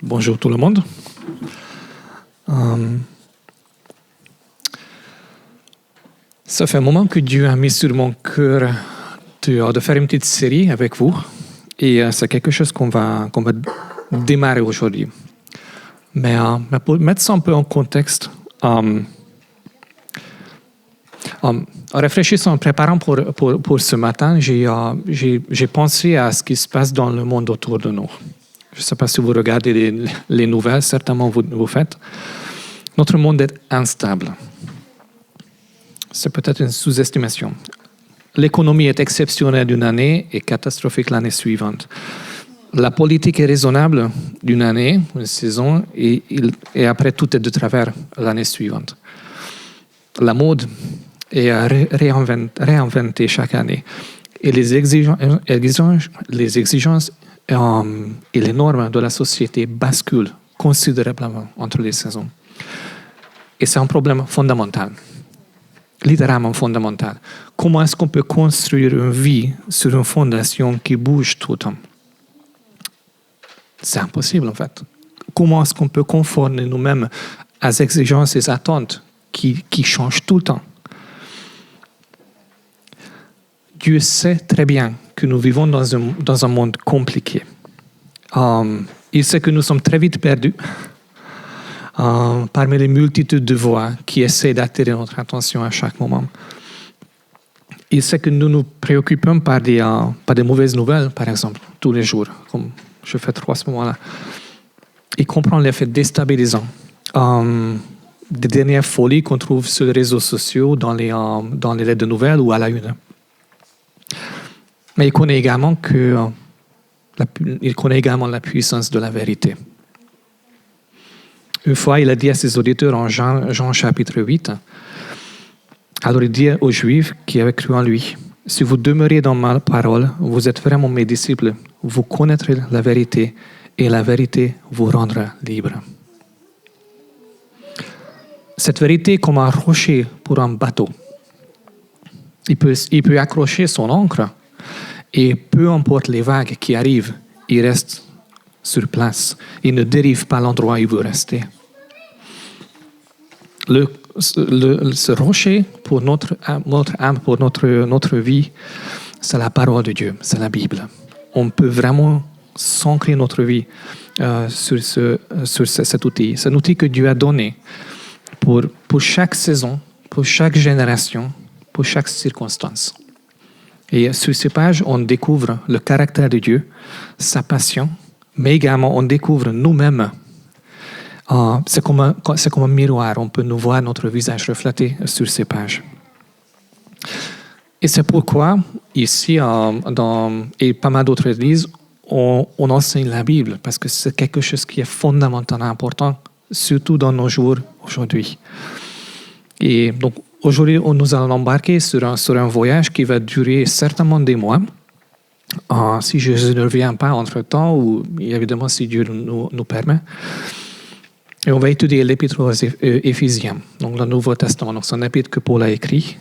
Bonjour tout le monde. Ça fait un moment que Dieu a mis sur mon cœur de faire une petite série avec vous. Et c'est quelque chose qu'on va démarrer aujourd'hui. Mais pour mettre ça un peu en contexte, en réfléchissant, en préparant pour ce matin, j'ai pensé à ce qui se passe dans le monde autour de nous. Je ne sais pas si vous regardez les nouvelles, certainement vous faites. Notre monde est instable. C'est peut-être une sous-estimation. L'économie est exceptionnelle d'une année et catastrophique l'année suivante. La politique est raisonnable d'une année, une saison, et après tout est de travers l'année suivante. La mode est réinventée chaque année. Et les exigences et les normes de la société basculent considérablement entre les saisons. Et c'est un problème fondamental, littéralement fondamental. Comment est-ce qu'on peut construire une vie sur une fondation qui bouge tout le temps? C'est impossible en fait. Comment est-ce qu'on peut conformer nous-mêmes aux exigences et attentes qui changent tout le temps? Dieu sait très bien que nous vivons dans un monde compliqué. Il sait que nous sommes très vite perdus parmi les multitudes de voix qui essaient d'attirer notre attention à chaque moment. Il sait que nous nous préoccupons par des mauvaises nouvelles, par exemple, tous les jours, comme je fais 3 à ce moment-là. Il comprend l'effet déstabilisant des dernières folies qu'on trouve sur les réseaux sociaux, dans les lettres de nouvelles ou à la une. Mais il connaît également la puissance de la vérité. Une fois, il a dit à ses auditeurs en Jean chapitre 8, alors il dit aux Juifs qui avaient cru en lui, « Si vous demeurez dans ma parole, vous êtes vraiment mes disciples, vous connaîtrez la vérité et la vérité vous rendra libre. » Cette vérité est comme un rocher pour un bateau. Il peut accrocher son ancre et peu importe les vagues qui arrivent, il reste sur place. Il ne dérive pas l'endroit où il veut rester. Ce rocher pour notre âme, pour notre vie, c'est la parole de Dieu, c'est la Bible. On peut vraiment s'ancrer notre vie sur cet outil. C'est un outil que Dieu a donné pour chaque saison, pour chaque génération, pour chaque circonstance. Et sur ces pages, on découvre le caractère de Dieu, sa passion, mais également on découvre nous-mêmes. C'est comme un miroir, on peut nous voir notre visage reflété sur ces pages. Et c'est pourquoi, ici, et pas mal d'autres églises, on enseigne la Bible, parce que c'est quelque chose qui est fondamentalement important, surtout dans nos jours aujourd'hui. Et donc, aujourd'hui, nous allons embarquer sur un voyage qui va durer certainement des mois. Si Jésus ne revient pas entre-temps, ou évidemment si Dieu nous permet. Et on va étudier l'épître aux Éphésiens, donc le Nouveau Testament. Donc c'est un épître que Paul a écrit.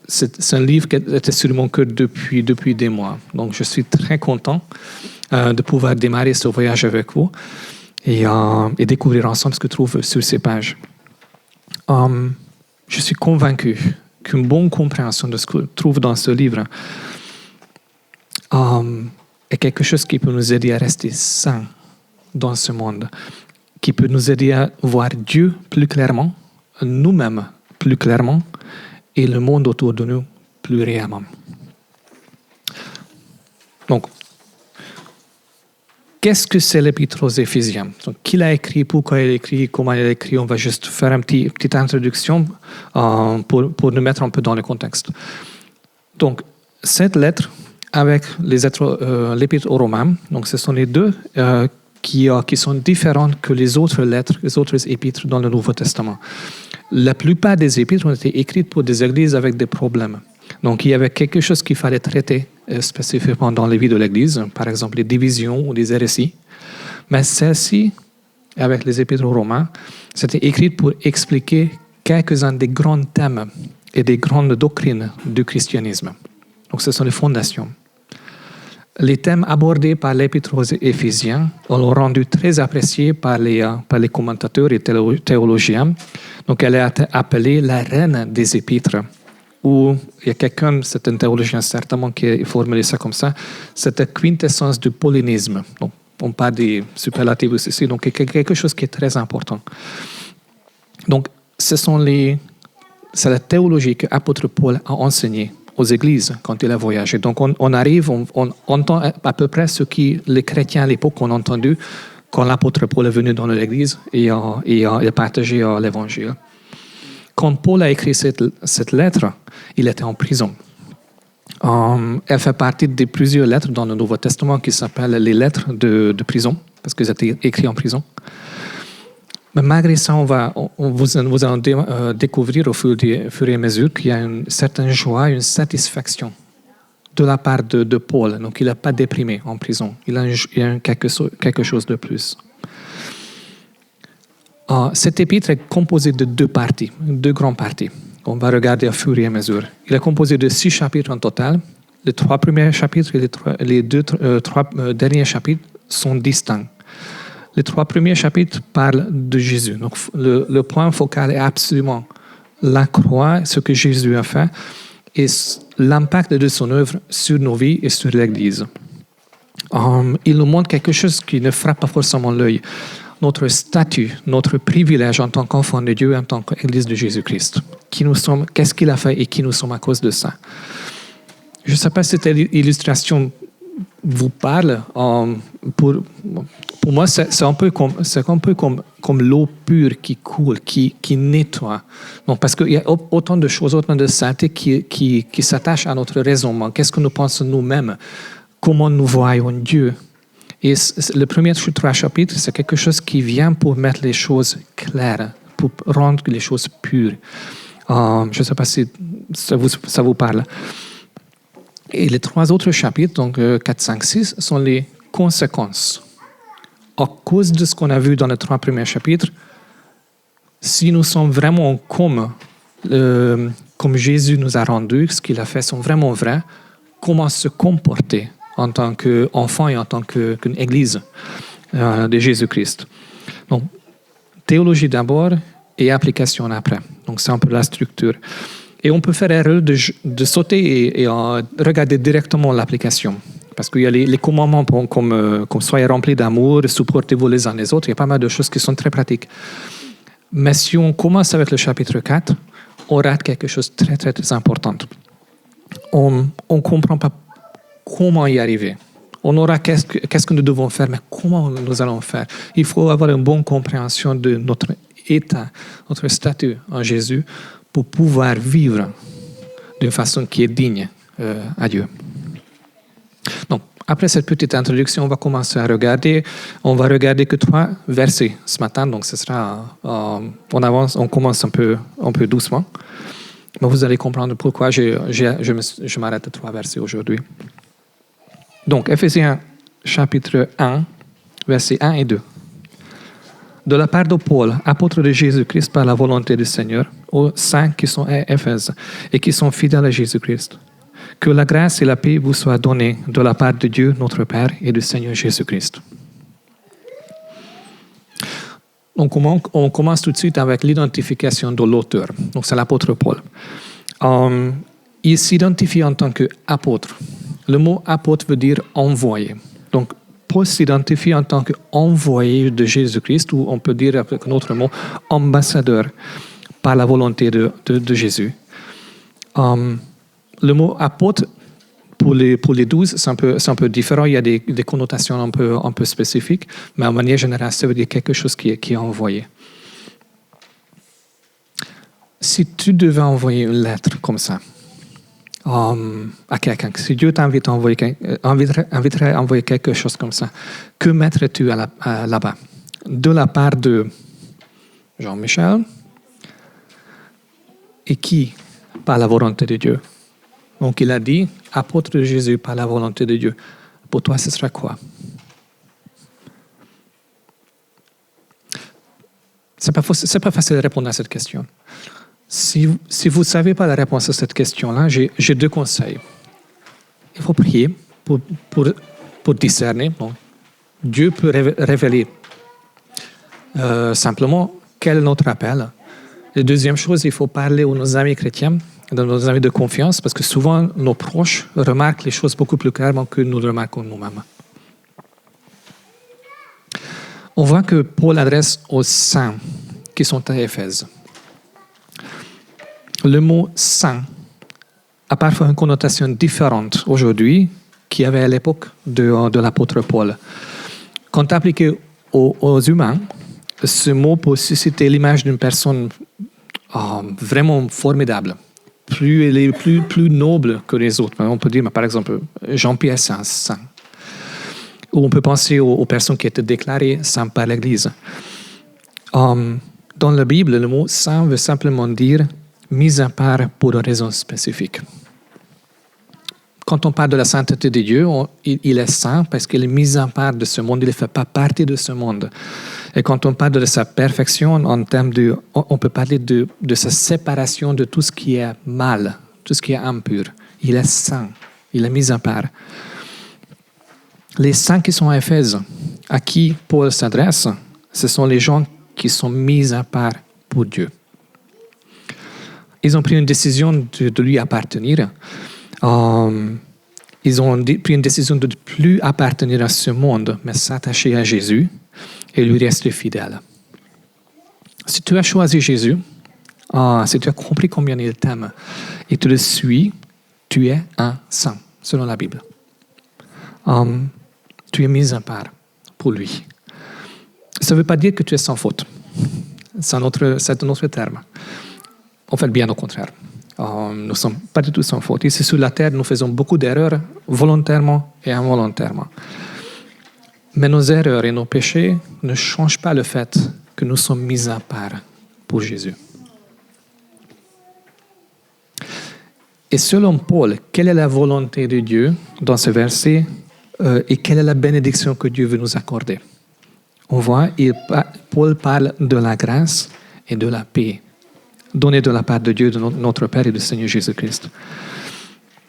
C'est un livre qui était sur mon cœur depuis des mois. Donc je suis très content de pouvoir démarrer ce voyage avec vous et découvrir ensemble ce que je trouve sur ces pages. Je suis convaincu qu'une bonne compréhension de ce que je trouve dans ce livre est quelque chose qui peut nous aider à rester sains dans ce monde, qui peut nous aider à voir Dieu plus clairement, nous-mêmes plus clairement, et le monde autour de nous plus réellement. Donc, qu'est-ce que c'est l'épître aux Éphésiens? Donc, qui l'a écrit, pourquoi il l'a écrit, comment il l'a écrit? On va juste faire une petite introduction pour nous mettre un peu dans le contexte. Donc, cette lettre, avec l'épître aux Romains, donc ce sont les deux qui sont différentes que les autres lettres, les autres épîtres dans le Nouveau Testament. La plupart des épîtres ont été écrites pour des églises avec des problèmes. Donc, il y avait quelque chose qu'il fallait traiter spécifiquement dans les vies de l'Église, par exemple les divisions ou les hérésies. Mais celle-ci, avec les épîtres aux Romains, c'était écrite pour expliquer quelques-uns des grands thèmes et des grandes doctrines du christianisme. Donc, ce sont les fondations. Les thèmes abordés par l'Épître aux Éphésiens l'ont rendu très apprécié par les commentateurs et théologiens. Donc, elle est appelée la reine des Épîtres. Ou il y a quelqu'un, c'est un théologien certainement qui a formulé ça comme ça, c'est la quintessence du paulinisme. Donc, on parle des superlatifs ici, donc c'est quelque chose qui est très important. Donc, c'est la théologie que l'apôtre Paul a enseignée aux églises quand il a voyagé. Donc on arrive, on entend à peu près ce que les chrétiens à l'époque ont entendu quand l'apôtre Paul est venu dans l'église et a partagé l'évangile. Quand Paul a écrit cette lettre, il était en prison. Elle fait partie de plusieurs lettres dans le Nouveau Testament qui s'appellent les lettres de prison, parce qu'elles étaient écrites en prison. Mais malgré ça, vous allez découvrir au fur et à mesure qu'il y a une certaine joie, une satisfaction de la part de Paul. Donc, il n'est pas déprimé en prison. Il a quelque chose de plus. Cet épître est composé de deux grandes parties. On va regarder au fur et à mesure. Il est composé de 6 chapitres en total. Les 3 premiers chapitres et les 3 derniers chapitres sont distincts. Les 3 premiers chapitres parlent de Jésus. Donc, le point focal est absolument la croix, ce que Jésus a fait, et l'impact de son œuvre sur nos vies et sur l'Église. Il nous montre quelque chose qui ne frappe pas forcément l'œil. Notre statut, notre privilège en tant qu'enfant de Dieu, en tant qu'Église de Jésus-Christ. Qui nous sommes, qu'est-ce qu'il a fait et qui nous sommes à cause de ça. Je ne sais pas si cette illustration vous parle. Pour moi, c'est un peu comme l'eau pure qui coule, qui nettoie. Donc, parce qu'il y a autant de choses, autant de saleté qui s'attachent à notre raisonnement. Qu'est-ce que nous pensons nous-mêmes? Comment nous voyons Dieu? Et le premier 3 chapitres, c'est quelque chose qui vient pour mettre les choses claires, pour rendre les choses pures. Je ne sais pas si ça vous parle. Et les 3 autres chapitres, donc 4, 5, 6, sont les conséquences. À cause de ce qu'on a vu dans les 3 premiers chapitres, si nous sommes vraiment comme Jésus nous a rendu, ce qu'il a fait sont vraiment vrais, comment se comporter en tant qu'enfant et en tant qu'une église de Jésus-Christ. Donc, théologie d'abord et application après. Donc, c'est un peu la structure. Et on peut faire l'erreur de sauter et regarder directement l'application. Parce qu'il y a les commandements comme soyez remplis d'amour, supportez-vous les uns les autres. Il y a pas mal de choses qui sont très pratiques. Mais si on commence avec le chapitre 4, on rate quelque chose de très, très, très important. On ne comprend pas comment y arriver. On aura qu'est-ce que nous devons faire, mais comment nous allons faire? Il faut avoir une bonne compréhension de notre état, notre statut en Jésus pour pouvoir vivre d'une façon qui est digne à Dieu. Donc, après cette petite introduction, on va commencer à regarder. On va regarder que 3 versets ce matin, donc ce sera, on avance, on commence un peu doucement. Mais vous allez comprendre pourquoi je m'arrête à 3 versets aujourd'hui. Donc, Éphésiens chapitre 1, versets 1 et 2. De la part de Paul, apôtre de Jésus-Christ par la volonté du Seigneur, aux saints qui sont à Éphèse et qui sont fidèles à Jésus-Christ. Que la grâce et la paix vous soient données de la part de Dieu, notre Père, et du Seigneur Jésus-Christ. Donc, on commence tout de suite avec l'identification de l'auteur. Donc, c'est l'apôtre Paul. Il s'identifie en tant qu'apôtre. Le mot apôtre veut dire envoyé. Donc, Paul s'identifie en tant qu'envoyé de Jésus-Christ, ou on peut dire avec un autre mot, ambassadeur par la volonté de Jésus. Le mot apôtre, pour les 12, c'est un peu différent. Il y a des connotations un peu spécifiques, mais en manière générale, ça veut dire quelque chose qui est envoyé. Si tu devais envoyer une lettre comme ça à quelqu'un, si Dieu t'inviterait à envoyer quelque chose comme ça, que mettrais-tu là-bas? De la part de Jean-Michel, et qui par la volonté de Dieu? Donc il a dit, apôtre de Jésus par la volonté de Dieu. Pour toi, ce sera quoi? C'est pas facile de répondre à cette question. Si vous ne savez pas la réponse à cette question-là, j'ai 2 conseils. Il faut prier pour discerner. Donc, Dieu peut révéler simplement quel est notre appel. La deuxième chose, il faut parler aux nos amis chrétiens, de nos amis de confiance, parce que souvent nos proches remarquent les choses beaucoup plus clairement que nous le remarquons nous-mêmes. On voit que Paul adresse aux saints qui sont à Éphèse. Le mot saint a parfois une connotation différente aujourd'hui qu'il y avait à l'époque de l'apôtre Paul. Quand appliqué aux humains, ce mot peut susciter l'image d'une personne vraiment formidable, plus noble que les autres. On peut dire, par exemple, Jean-Pierre saint. Ou on peut penser aux personnes qui étaient déclarées saintes par l'Église. Dans la Bible, le mot saint veut simplement dire mis à part pour une raison spécifique. Quand on parle de la sainteté de Dieu, il est saint parce qu'il est mis à part de ce monde, il ne fait pas partie de ce monde. Et quand on parle de sa perfection, on peut parler de sa séparation de tout ce qui est mal, tout ce qui est impur. Il est saint, il est mis à part. Les saints qui sont à Éphèse, à qui Paul s'adresse, ce sont les gens qui sont mis à part pour Dieu. Ils ont pris une décision de lui appartenir. Ils ont pris une décision de ne plus appartenir à ce monde, mais s'attacher à Jésus et lui rester fidèle. Si tu as choisi Jésus, si tu as compris combien il t'aime et tu le suis, tu es un saint, selon la Bible. Tu es mis à part pour lui. Ça ne veut pas dire que tu es sans faute. C'est un autre terme. En fait, bien au contraire. Nous ne sommes pas du tout sans faute. Ici sur la terre, nous faisons beaucoup d'erreurs, volontairement et involontairement. Mais nos erreurs et nos péchés ne changent pas le fait que nous sommes mis à part pour Jésus. Et selon Paul, quelle est la volonté de Dieu dans ce verset et quelle est la bénédiction que Dieu veut nous accorder? On voit, Paul parle de la grâce et de la paix donnée de la part de Dieu, de notre Père et du Seigneur Jésus-Christ.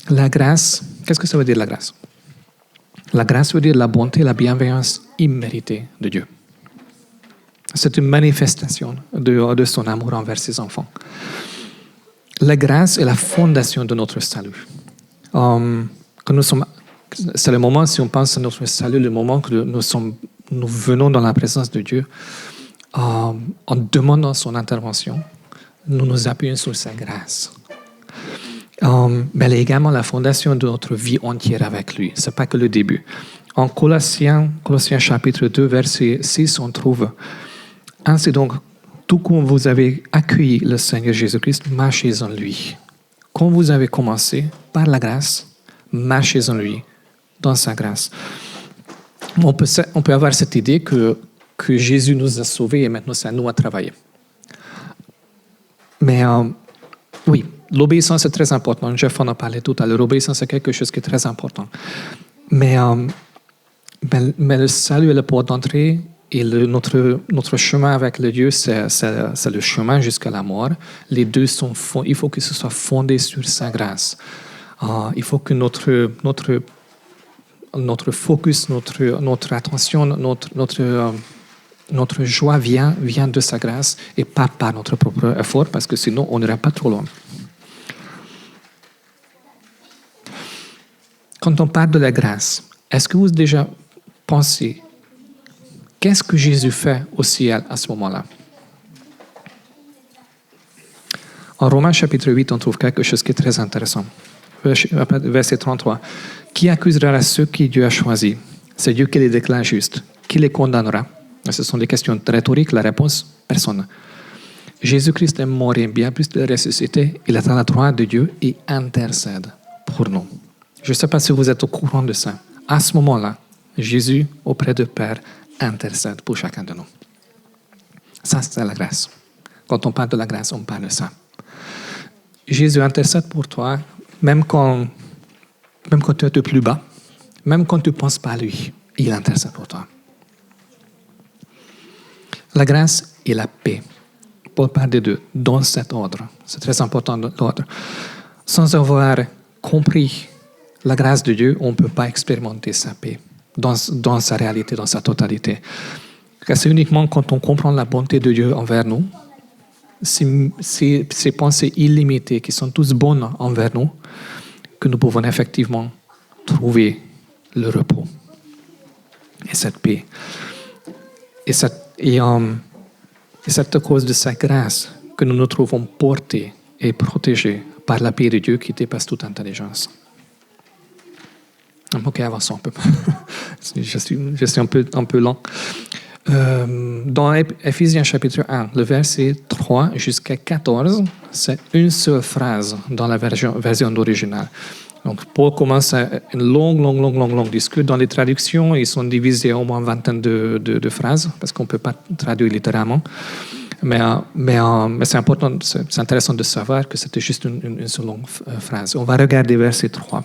La grâce, qu'est-ce que ça veut dire la grâce? La grâce veut dire la bonté, la bienveillance imméritée de Dieu. C'est une manifestation de son amour envers ses enfants. La grâce est la fondation de notre salut. C'est le moment, si on pense à notre salut, le moment que nous venons dans la présence de Dieu, en demandant son intervention, nous nous appuyons sur sa grâce. Mais elle est également la fondation de notre vie entière avec lui. Ce n'est pas que le début. En Colossiens chapitre 2, verset 6, on trouve « Ainsi donc, tout comme vous avez accueilli le Seigneur Jésus-Christ, marchez en lui. Quand vous avez commencé par la grâce, marchez en lui, dans sa grâce. » On peut avoir cette idée que Jésus nous a sauvés et maintenant c'est à nous à travailler. Mais oui, l'obéissance est très importante. Jeff en a parlé tout à l'heure. L'obéissance est quelque chose qui est très important. Mais le salut est la porte d'entrée et notre chemin avec le Dieu, c'est le chemin jusqu'à la mort. Les deux il faut que ce soit fondé sur sa grâce. Il faut que notre focus, notre attention, notre joie vient de sa grâce et pas par notre propre effort, parce que sinon on n'ira pas trop loin. Quand on parle de la grâce, est-ce que vous avez déjà pensé qu'est-ce que Jésus fait au ciel à ce moment-là? En Romains chapitre 8, on trouve quelque chose qui est très intéressant. Verset 33. Qui accusera ceux que Dieu a choisis? C'est Dieu qui les déclare justes. Qui les condamnera? Ce sont des questions rhétoriques. La réponse, personne. Jésus-Christ est mort et bien plus de ressuscité. Il est à la droite de Dieu et intercède pour nous. Je ne sais pas si vous êtes au courant de ça. À ce moment-là, Jésus, auprès du Père, intercède pour chacun de nous. Ça, c'est la grâce. Quand on parle de la grâce, on parle de ça. Jésus intercède pour toi, même quand tu es au plus bas, même quand tu ne penses pas à lui, il intercède pour toi. La grâce et la paix. Paul parle des deux, dans cet ordre. C'est très important, l'ordre. Sans avoir compris la grâce de Dieu, on ne peut pas expérimenter sa paix dans sa réalité, dans sa totalité. Car c'est uniquement quand on comprend la bonté de Dieu envers nous, ces pensées illimitées qui sont tous bonnes envers nous, que nous pouvons effectivement trouver le repos et cette paix. Et c'est à cause de sa grâce que nous nous trouvons portés et protégés par la paix de Dieu qui dépasse toute intelligence. Ok, avançons un peu. Je suis un peu lent. Dans Éphésiens chapitre 1, le verset 3 jusqu'à 14, c'est une seule phrase dans la version originale. Donc, Paul commence une longue discussion. Dans les traductions, ils sont divisés en au moins une vingtaine de phrases, parce qu'on ne peut pas traduire littéralement. Mais c'est important, c'est intéressant de savoir que c'était juste une seule longue phrase. On va regarder verset 3.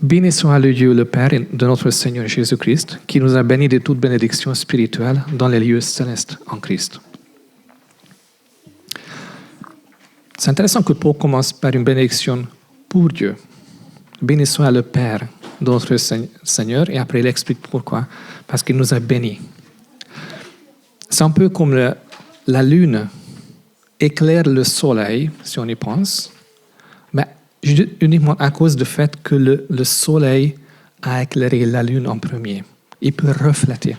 Béni soit le Dieu, le Père de notre Seigneur Jésus-Christ, qui nous a bénis de toute bénédiction spirituelle dans les lieux célestes en Christ. C'est intéressant que Paul commence par une bénédiction pour Dieu. Béni soit le Père de notre Seigneur, et après il explique pourquoi. Parce qu'il nous a bénis. C'est un peu comme la lune éclaire le soleil, si on y pense, mais uniquement à cause du fait que le soleil a éclairé la lune en premier. Il peut refléter.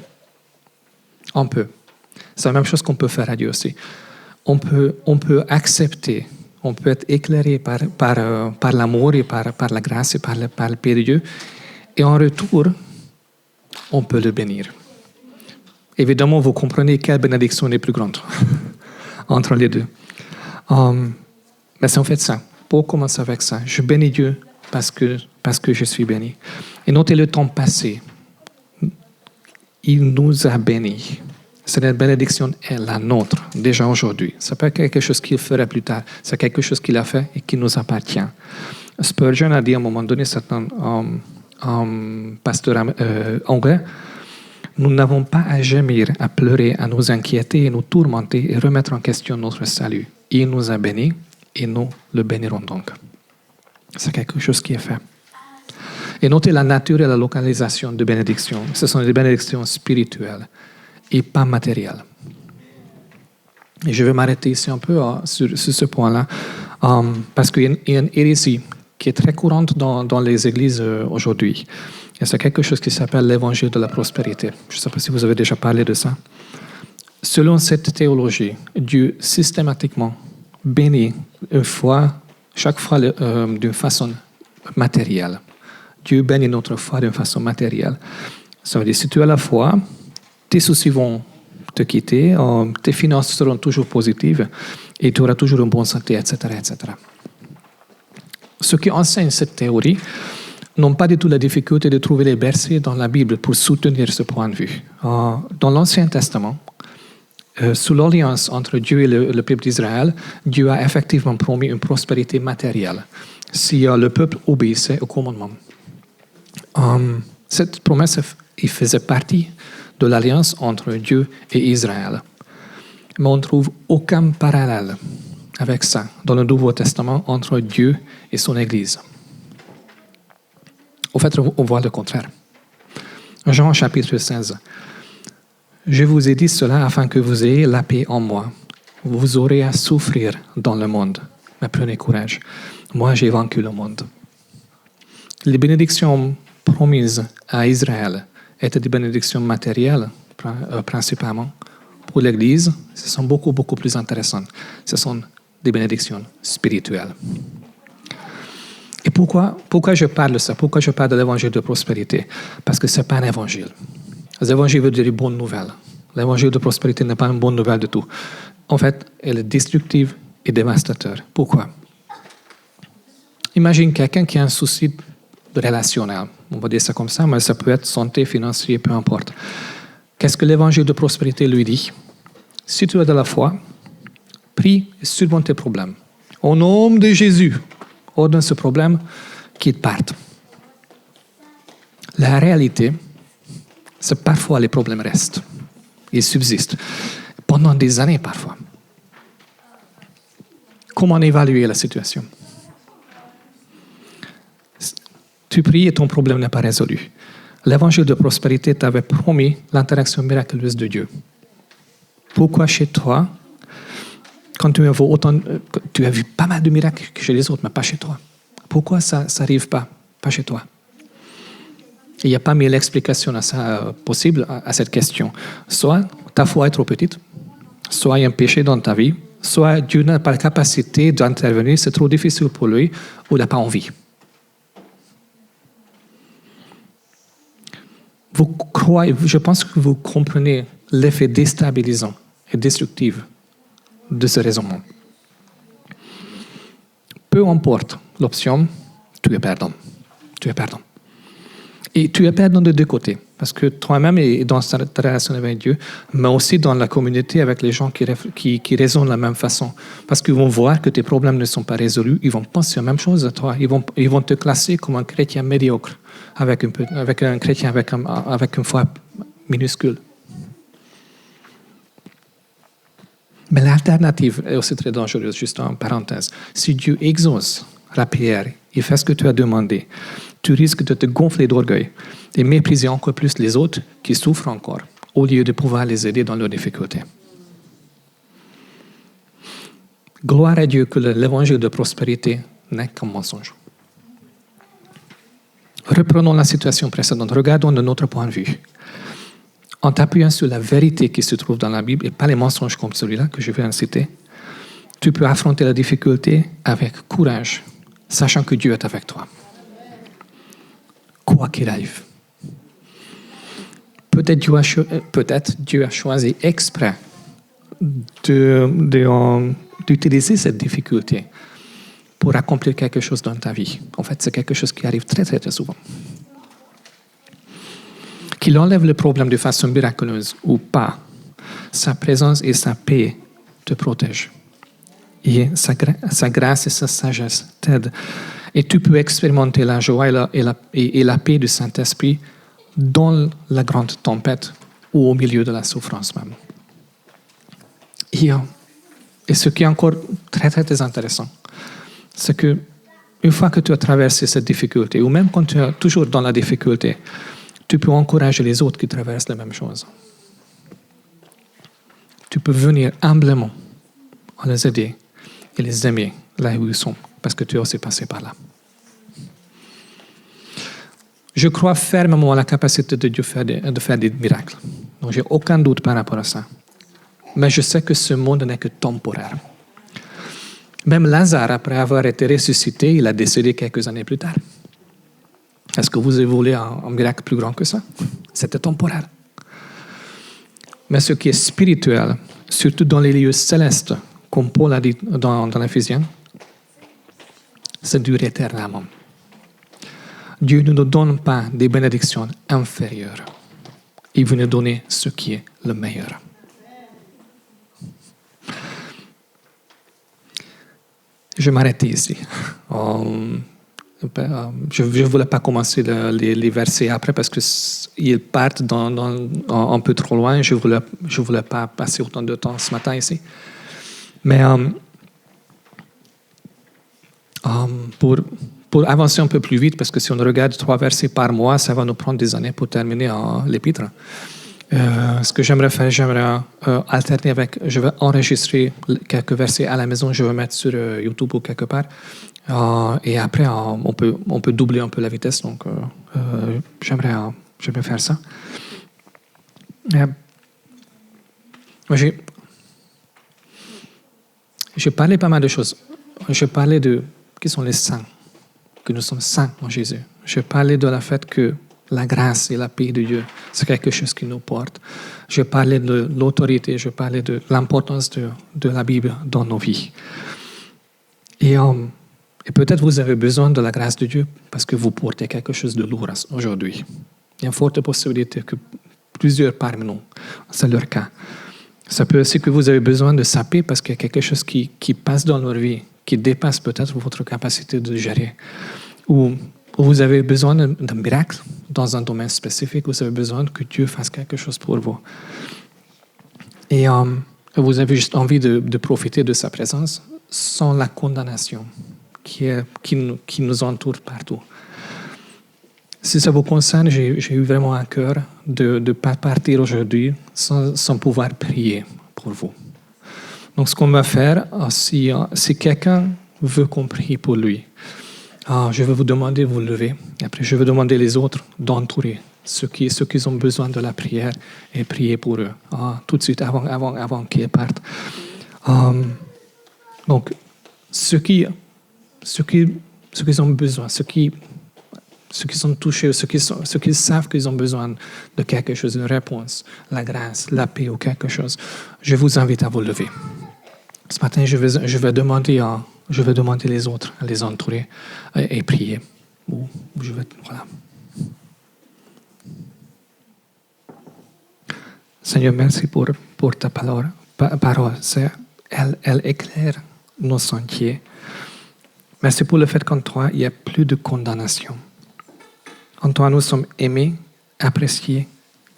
On peut. C'est la même chose qu'on peut faire à Dieu aussi. On peut accepter, on peut être éclairé par l'amour et par la grâce et par le paix de Dieu. Et en retour, on peut le bénir. Évidemment, vous comprenez quelle bénédiction est plus grande entre les deux. Mais c'est en fait ça. Paul commence avec ça. Je bénis Dieu parce que je suis béni. Et notez le temps passé. Il nous a bénis. Cette bénédiction est la nôtre, déjà aujourd'hui. Ce n'est pas quelque chose qu'il fera plus tard. C'est quelque chose qu'il a fait et qui nous appartient. Spurgeon a dit à un moment donné, c'est un pasteur anglais, nous n'avons pas à gémir, à pleurer, à nous inquiéter et nous tourmenter et remettre en question notre salut. Il nous a bénis et nous le bénirons donc. C'est quelque chose qui est fait. Et notez la nature et la localisation de bénédictions. Ce sont des bénédictions spirituelles et pas matérielles. Et je vais m'arrêter ici un peu sur ce point-là, parce qu'il y a une hérésie qui est très courante dans les églises aujourd'hui. Et c'est quelque chose qui s'appelle l'évangile de la prospérité. Je ne sais pas si vous avez déjà parlé de ça. Selon cette théologie, Dieu systématiquement bénit chaque fois d'une façon matérielle. Dieu bénit notre foi d'une façon matérielle. Ça veut dire, si tu as la foi, tes soucis vont te quitter, tes finances seront toujours positives et tu auras toujours une bonne santé, etc., etc. Ceux qui enseignent cette théorie n'ont pas du tout la difficulté de trouver les versets dans la Bible pour soutenir ce point de vue. Dans l'Ancien Testament, sous l'alliance entre Dieu et le peuple d'Israël, Dieu a effectivement promis une prospérité matérielle si le peuple obéissait au commandement. Cette promesse faisait partie de l'alliance entre Dieu et Israël. Mais on ne trouve aucun parallèle avec ça dans le Nouveau Testament entre Dieu et son Église. Au fait, on voit le contraire. Jean chapitre 16. Je vous ai dit cela afin que vous ayez la paix en moi. Vous aurez à souffrir dans le monde, mais prenez courage. Moi, j'ai vaincu le monde. Les bénédictions promises à Israël étaient des bénédictions matérielles, principalement. Pour l'Église, ce sont beaucoup plus intéressantes. Ce sont des bénédictions spirituelles. Et pourquoi je parle de ça? Pourquoi je parle de l'évangile de prospérité? Parce que ce n'est pas un évangile. L'évangile veut dire une bonne nouvelle. L'évangile de prospérité n'est pas une bonne nouvelle du tout. En fait, elle est destructive et dévastateur. Pourquoi? Imagine quelqu'un qui a un souci relationnel. On va dire ça comme ça, mais ça peut être santé, financier, peu importe. Qu'est-ce que l'évangile de prospérité lui dit? Si tu as de la foi, prie et surmonte tes problèmes. Au nom de Jésus, ordonne ce problème qu'il parte. La réalité, c'est que parfois les problèmes restent. Ils subsistent. Pendant des années parfois. Comment évaluer la situation? Tu pries et ton problème n'est pas résolu. L'évangile de prospérité t'avait promis l'interaction miraculeuse de Dieu. Pourquoi chez toi, quand tu as vu pas mal de miracles chez les autres, mais pas chez toi? Pourquoi ça n'arrive pas chez toi? Il n'y a pas mille explications à ça possible à cette question. Soit ta foi est trop petite, soit il y a un péché dans ta vie, soit Dieu n'a pas la capacité d'intervenir, c'est trop difficile pour lui, ou il n'a pas envie. Je pense que vous comprenez l'effet déstabilisant et destructif de ce raisonnement. Peu importe l'option, tu es perdant. Tu es perdant. Et tu es perdant de deux côtés, parce que toi-même et dans ta relation avec Dieu, mais aussi dans la communauté avec les gens qui raisonnent de la même façon. Parce qu'ils vont voir que tes problèmes ne sont pas résolus, ils vont penser la même chose à toi, ils vont te classer comme un chrétien médiocre, avec un chrétien avec une foi minuscule. Mais l'alternative est aussi très dangereuse, juste en parenthèse. Si Dieu exauce la prière et fait ce que tu as demandé, tu risques de te gonfler d'orgueil et mépriser encore plus les autres qui souffrent encore, au lieu de pouvoir les aider dans leurs difficultés. Gloire à Dieu que l'évangile de prospérité n'est qu'un mensonge. Reprenons la situation précédente, regardons de notre point de vue. En t'appuyant sur la vérité qui se trouve dans la Bible et pas les mensonges comme celui-là que je viens de citer, tu peux affronter la difficulté avec courage, sachant que Dieu est avec toi. Quoi qu'il arrive. Peut-être Dieu a choisi exprès d'utiliser cette difficulté pour accomplir quelque chose dans ta vie. En fait, c'est quelque chose qui arrive très, très, très souvent. Qu'il enlève le problème de façon miraculeuse ou pas, sa présence et sa paix te protègent. Et sa grâce et sa sagesse t'aident. Et tu peux expérimenter la joie et la paix du Saint-Esprit dans la grande tempête ou au milieu de la souffrance même. Et ce qui est encore très, très, très intéressant, c'est que une fois que tu as traversé cette difficulté, ou même quand tu es toujours dans la difficulté, tu peux encourager les autres qui traversent la même chose. Tu peux venir humblement les aider et les aimer là où ils sont, parce que tu es aussi passé par là. Je crois fermement à la capacité de Dieu de faire des miracles. Donc, je n'ai aucun doute par rapport à ça. Mais je sais que ce monde n'est que temporaire. Même Lazare, après avoir été ressuscité, il a décédé quelques années plus tard. Est-ce que vous voulez un miracle plus grand que ça? C'était temporaire. Mais ce qui est spirituel, surtout dans les lieux célestes, comme Paul a dit dans l'Éphésiens, ça dure éternellement. Dieu ne nous donne pas des bénédictions inférieures. Il veut nous donner ce qui est le meilleur. Je m'arrête ici. Je ne voulais pas commencer les versets après parce qu'ils partent un peu trop loin. Je ne voulais pas passer autant de temps ce matin ici. Mais pour avancer un peu plus vite, parce que si on regarde 3 versets par mois, ça va nous prendre des années pour terminer l'épître. Ce que j'aimerais faire, alterner avec, je vais enregistrer quelques versets à la maison, je vais mettre sur YouTube ou quelque part. Et après, on peut doubler un peu la vitesse, donc j'aimerais faire ça. J'ai parlé pas mal de choses. Je parlais de qui sont les saints, que nous sommes saints en Jésus. Je parlais de la fait que la grâce et la paix de Dieu, c'est quelque chose qui nous porte. Je parlais de l'autorité, je parlais de l'importance de la Bible dans nos vies. Et peut-être vous avez besoin de la grâce de Dieu parce que vous portez quelque chose de lourd aujourd'hui. Il y a une forte possibilité que plusieurs parmi nous, c'est leur cas. Ça peut aussi que vous avez besoin de sa paix parce qu'il y a quelque chose qui passe dans leur vie, qui dépasse peut-être votre capacité de gérer. Ou vous avez besoin d'un miracle dans un domaine spécifique, vous avez besoin que Dieu fasse quelque chose pour vous. Et vous avez juste envie de profiter de sa présence sans la condamnation qui nous entoure partout. Si ça vous concerne, j'ai eu vraiment à cœur de ne pas partir aujourd'hui sans pouvoir prier pour vous. Donc, ce qu'on va faire, si quelqu'un veut qu'on prie pour lui, je vais vous demander de vous lever. Après, je vais demander les autres d'entourer ceux qui ont besoin de la prière et prier pour eux. Tout de suite, avant qu'ils partent. Donc, ceux qui ont besoin, ceux qui sont touchés, ceux qui savent qu'ils ont besoin de quelque chose, une réponse, la grâce, la paix ou quelque chose, je vous invite à vous lever. Ce matin, je vais demander les autres à les entourer et prier. Voilà. Seigneur, merci pour ta parole. Elle éclaire nos sentiers. Merci pour le fait qu'en toi, il n'y a plus de condamnation. En toi, nous sommes aimés, appréciés,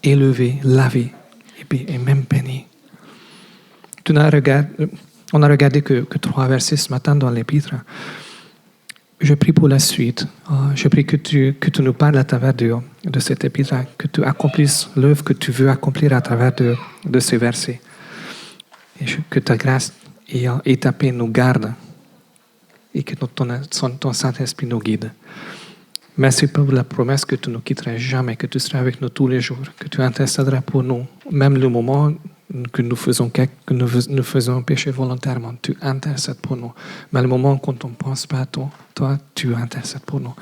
élevés, lavés et même bénis. On a regardé que 3 versets ce matin dans l'Épître. Je prie pour la suite. Je prie que tu nous parles à travers de cet épître, que tu accomplisses l'œuvre que tu veux accomplir à travers de ces versets. Et que ta grâce et ta paix nous gardent et que ton Saint-Esprit nous guide. Merci pour la promesse que tu ne nous quitteras jamais, que tu seras avec nous tous les jours, que tu intercéderas pour nous, même le moment que nous faisons péché volontairement. Tu intercèdes pour nous. Mais le moment quand on ne pense pas à toi, tu intercèdes pour nous.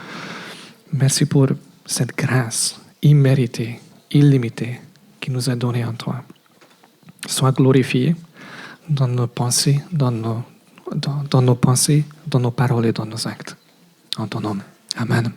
Merci pour cette grâce imméritée, illimitée, qui nous a donnée en toi. Sois glorifié dans nos pensées, dans nos paroles et dans nos actes. En ton nom. Amen.